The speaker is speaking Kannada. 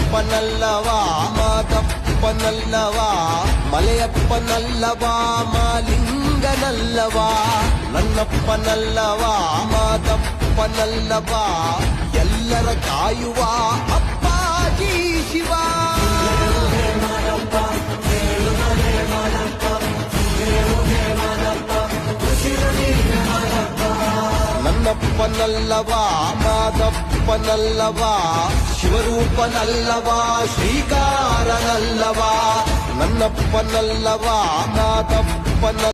ನನ್ನಪ್ಪನಲ್ಲವಾ ಮಾದಪ್ಪನಲ್ಲವಾ ಮಲೆಯಪ್ಪನಲ್ಲವಾ ಮಾಲಿಂಗನಲ್ಲವಾ ನನ್ನಪ್ಪನಲ್ಲವಾ ಮಾದಪ್ಪನಲ್ಲವಾ ಎಲ್ಲರ ಕಾಯುವ ಅಪ್ಪಾಜಿ ಶಿವ ನನ್ನಪ್ಪನಲ್ಲವಾ ಮಾದಪ್ಪನಲ್ಲವಾ ಶಿವರೂಪನಲ್ಲವಾ ಶ್ರೀಕಾರನಲ್ಲವಾ ನನ್ನಪ್ಪನಲ್ಲವಾ ಮಾದಪ್ಪನ